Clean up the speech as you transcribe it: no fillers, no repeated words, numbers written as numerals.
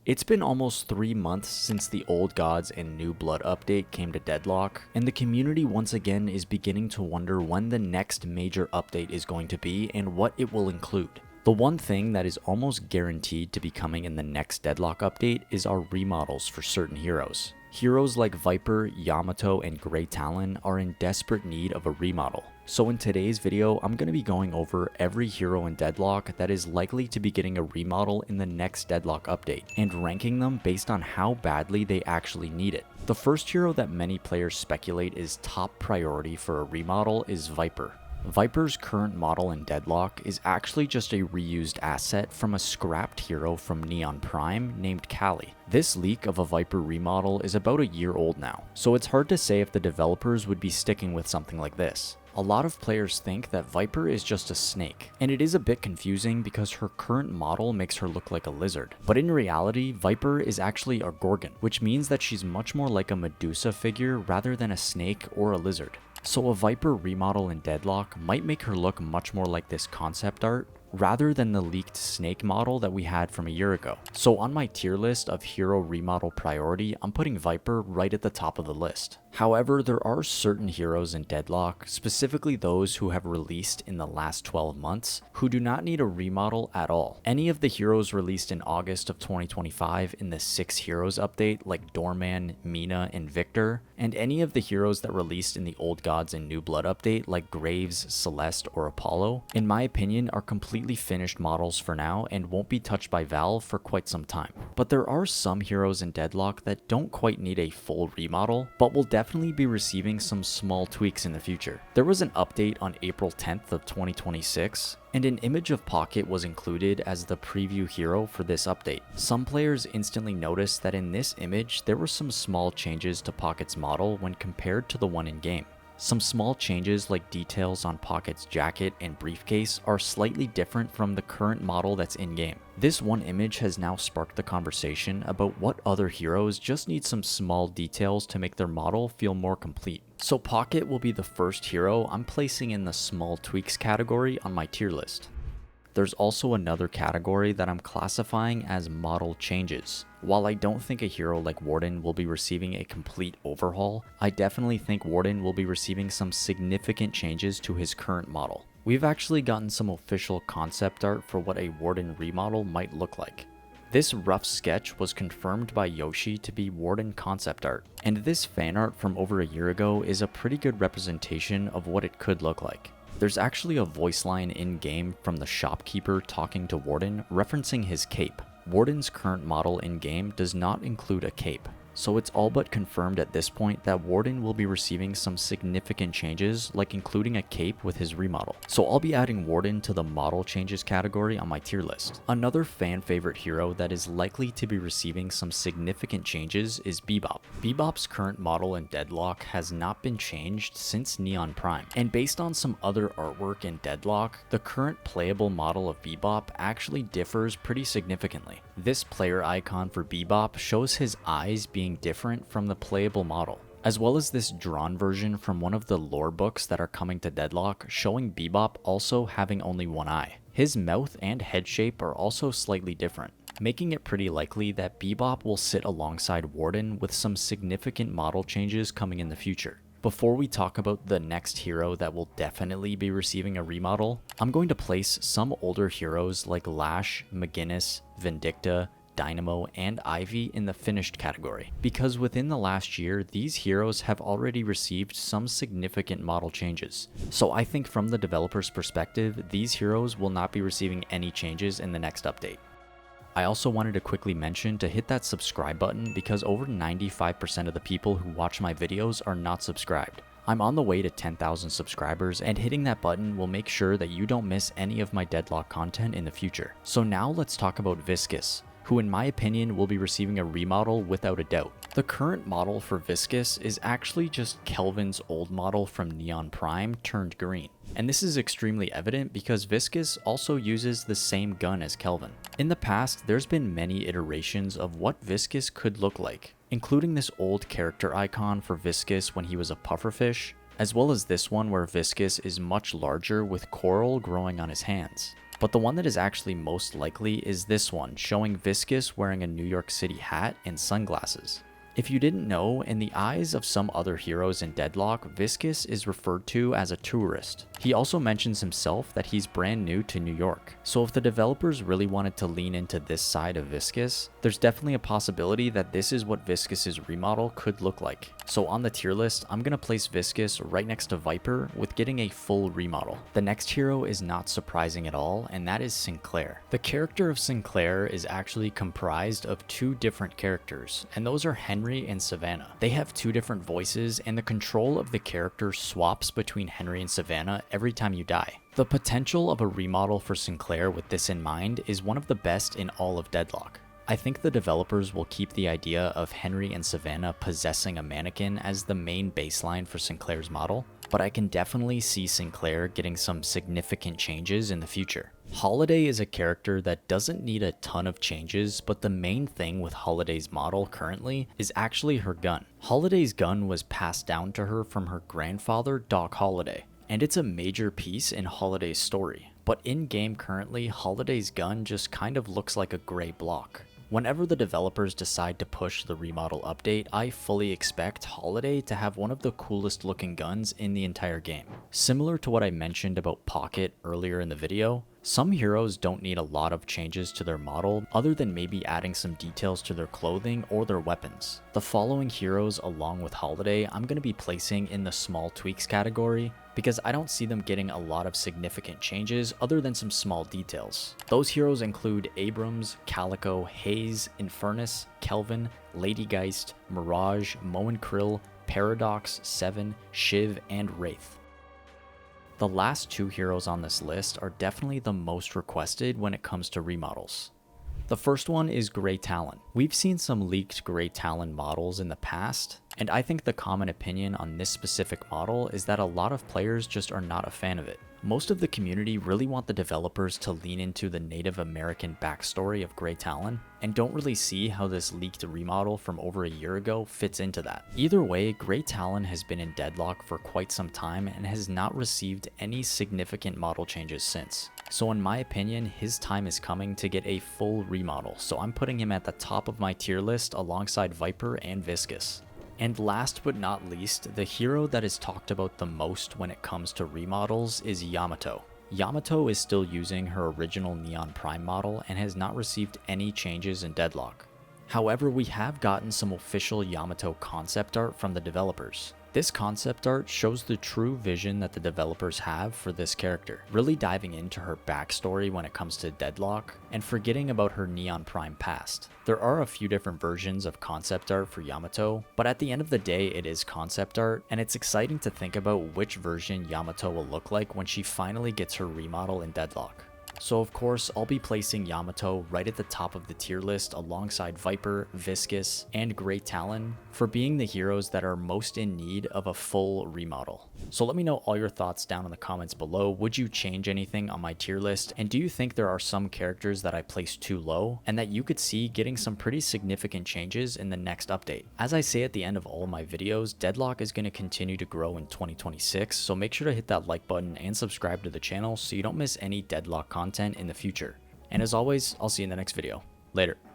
It's been almost 3 months since the Old Gods and New Blood update came to Deadlock, and the community once again is beginning to wonder when the next major update is going to be and what it will include. The one thing that is almost guaranteed to be coming in the next Deadlock update is our remodels for certain heroes. Heroes like Viper, Yamato, and Grey Talon are in desperate need of a remodel. So in today's video, I'm going to be going over every hero in Deadlock that is likely to be getting a remodel in the next Deadlock update, and ranking them based on how badly they actually need it. The first hero that many players speculate is top priority for a remodel is Viper. Viper's current model in Deadlock is actually just a reused asset from a scrapped hero from Neon Prime named Callie. This leak of a Viper remodel is about a year old now, so it's hard to say if the developers would be sticking with something like this. A lot of players think that Viper is just a snake, and it is a bit confusing because her current model makes her look like a lizard. But in reality, Viper is actually a Gorgon, which means that she's much more like a Medusa figure rather than a snake or a lizard. So a Viper remodel in Deadlock might make her look much more like this concept art, rather than the leaked snake model that we had from a year ago. So on my tier list of hero remodel priority, I'm putting Viper right at the top of the list. However, there are certain heroes in Deadlock, specifically those who have released in the last 12 months, who do not need a remodel at all. Any of the heroes released in August of 2025 in the 6 Heroes update like Doorman, Mina, and Victor, and any of the heroes that released in the Old Gods and New Blood update like Graves, Celeste, or Apollo, in my opinion are completely finished models for now and won't be touched by Valve for quite some time. But there are some heroes in Deadlock that don't quite need a full remodel, but will definitely be receiving some small tweaks in the future. There was an update on April 10th of 2026, and an image of Pocket was included as the preview hero for this update. Some players instantly noticed that in this image there were some small changes to Pocket's model when compared to the one in game. Some small changes like details on Pocket's jacket and briefcase are slightly different from the current model that's in-game. This one image has now sparked the conversation about what other heroes just need some small details to make their model feel more complete. So Pocket will be the first hero I'm placing in the small tweaks category on my tier list. There's also another category that I'm classifying as model changes. While I don't think a hero like Warden will be receiving a complete overhaul, I definitely think Warden will be receiving some significant changes to his current model. We've actually gotten some official concept art for what a Warden remodel might look like. This rough sketch was confirmed by Yoshi to be Warden concept art, and this fan art from over a year ago is a pretty good representation of what it could look like. There's actually a voice line in-game from the shopkeeper talking to Warden referencing his cape. Warden's current model in-game does not include a cape, so it's all but confirmed at this point that Warden will be receiving some significant changes, like including a cape with his remodel. So I'll be adding Warden to the model changes category on my tier list. Another fan favorite hero that is likely to be receiving some significant changes is BBOP. BBOP's current model in Deadlock has not been changed since Neon Prime, and based on some other artwork in Deadlock, the current playable model of BBOP actually differs pretty significantly. This player icon for BBOP shows his eyes being different from the playable model, as well as this drawn version from one of the lore books that are coming to Deadlock showing BBOP also having only one eye. His mouth and head shape are also slightly different, making it pretty likely that BBOP will sit alongside Warden with some significant model changes coming in the future. Before we talk about the next hero that will definitely be receiving a remodel, I'm going to place some older heroes like Lash, McGinnis, Vindicta, Dynamo, and Ivy in the finished category, because within the last year, these heroes have already received some significant model changes. So I think from the developer's perspective, these heroes will not be receiving any changes in the next update. I also wanted to quickly mention to hit that subscribe button because over 95% of the people who watch my videos are not subscribed. I'm on the way to 10,000 subscribers, and hitting that button will make sure that you don't miss any of my Deadlock content in the future. So now let's talk about Viscus, who in my opinion will be receiving a remodel without a doubt. The current model for Viscus is actually just Kelvin's old model from Neon Prime turned green. And this is extremely evident because Viscus also uses the same gun as Kelvin. In the past, there's been many iterations of what Viscus could look like, including this old character icon for Viscus when he was a pufferfish, as well as this one where Viscus is much larger with coral growing on his hands. But the one that is actually most likely is this one, showing Viscus wearing a New York City hat and sunglasses. If you didn't know, in the eyes of some other heroes in Deadlock, Viscus is referred to as a tourist. He also mentions himself that he's brand new to New York. So if the developers really wanted to lean into this side of Viscus, there's definitely a possibility that this is what Viscus's remodel could look like. So on the tier list, I'm gonna place Viscus right next to Viper with getting a full remodel. The next hero is not surprising at all, and that is Sinclair. The character of Sinclair is actually comprised of two different characters, and those are Henry and Savannah. They have two different voices, and the control of the character swaps between Henry and Savannah every time you die. The potential of a remodel for Sinclair with this in mind is one of the best in all of Deadlock. I think the developers will keep the idea of Henry and Savannah possessing a mannequin as the main baseline for Sinclair's model, but I can definitely see Sinclair getting some significant changes in the future. Holiday is a character that doesn't need a ton of changes, but the main thing with Holiday's model currently is actually her gun. Holiday's gun was passed down to her from her grandfather, Doc Holliday, and it's a major piece in Holiday's story. But in-game currently, Holiday's gun just kind of looks like a gray block. Whenever the developers decide to push the remodel update, I fully expect Holiday to have one of the coolest looking guns in the entire game. Similar to what I mentioned about Pocket earlier in the video, some heroes don't need a lot of changes to their model other than maybe adding some details to their clothing or their weapons. The following heroes along with Holiday I'm going to be placing in the small tweaks category because I don't see them getting a lot of significant changes other than some small details. Those heroes include Abrams, Calico, Hayes, Infernus, Kelvin, Ladygeist, Mirage, Moen Krill, Paradox, Seven, Shiv, and Wraith. The last two heroes on this list are definitely the most requested when it comes to remodels. The first one is Grey Talon. We've seen some leaked Grey Talon models in the past, and I think the common opinion on this specific model is that a lot of players just are not a fan of it. Most of the community really want the developers to lean into the Native American backstory of Grey Talon, and don't really see how this leaked remodel from over a year ago fits into that. Either way, Grey Talon has been in Deadlock for quite some time and has not received any significant model changes since. So in my opinion, his time is coming to get a full remodel, so I'm putting him at the top of my tier list alongside Viper and Viscus. And last but not least, the hero that is talked about the most when it comes to remodels is Yamato. Yamato is still using her original Neon Prime model and has not received any changes in Deadlock. However, we have gotten some official Yamato concept art from the developers. This concept art shows the true vision that the developers have for this character, really diving into her backstory when it comes to Deadlock, and forgetting about her Neon Prime past. There are a few different versions of concept art for Yamato, but at the end of the day it is concept art, and it's exciting to think about which version Yamato will look like when she finally gets her remodel in Deadlock. So of course, I'll be placing Yamato right at the top of the tier list alongside Viper, Viscus, and Grey Talon for being the heroes that are most in need of a full remodel. So let me know all your thoughts down in the comments below. Would you change anything on my tier list? And do you think there are some characters that I placed too low and that you could see getting some pretty significant changes in the next update? As I say at the end of all of my videos, Deadlock is going to continue to grow in 2026, so make sure to hit that like button and subscribe to the channel so you don't miss any Deadlock content in the future. And as always, I'll see you in the next video. Later.